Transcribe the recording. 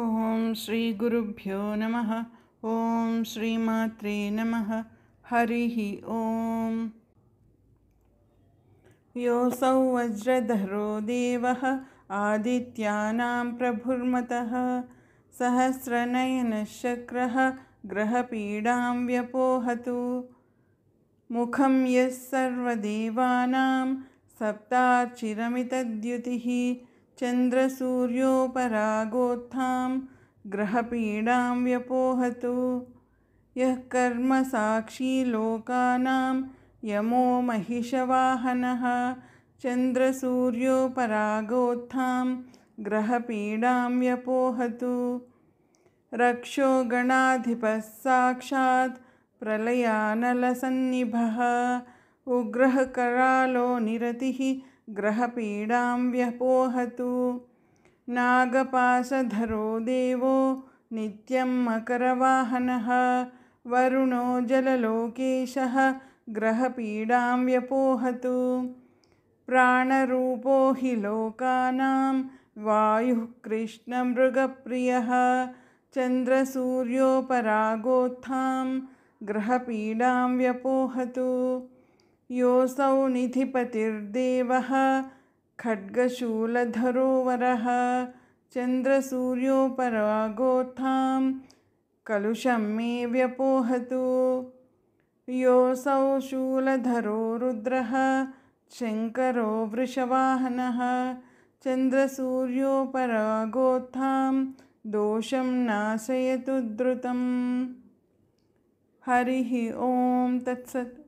ఓం శ్రీ గురుభ్యో నమః. ఓం శ్రీమాత్రే నమః. హరి ఓం. యోऽసౌ వజ్రధరో దేవః ఆదిత్యానాం ప్రభుర్మతః సహస్రనయనః శక్రః గ్రహపీడాం వ్యపోహతు. ముఖం యః సర్వదేవానాం సప్తార్చిరమితద్యుతిః చంద్రసూర్యోపరాగోత్థాం గ్రహపీడాం వ్యపోహతు. యః కర్మ సాక్షీ లోకానాం యమో మహిషవాహనః చంద్రసూర్యోపరాగోత్థాం గ్రహపీడాం వ్యపోహతు. రక్షో గణాధిపः సాక్షాత్ ప్రళయానలసన్నిభः ఉగ్రః करालो నిరతిః గ్రహపీడాం వ్యపోహతు. నాగపాశధరో దేవో నిత్యం మకరవాహనः వరుణో జలలోకేశः గ్రహపీడాం వ్యపోహతు. ప్రాణరూపో హి లోకానాం వాయుః కృష్ణమృగప్రియः చంద్రసూర్యోపరాగోత్థాం గ్రహపీడాం వ్యపోహతు. యోऽసౌ నిధిపతిర్దేవः ఖడ్గశూలధరో వరः చంద్రసూర్యోపరాగోత్థాం కలుషం మే వ్యపోహతు. యోऽసౌ శూలధరో రుద్రः శంకరో వృషవాహనः చంద్రసూర్యోపరాగోత్థాం దోషం నాశయతు ద్రుతం. హరి ఓం తత్సత్.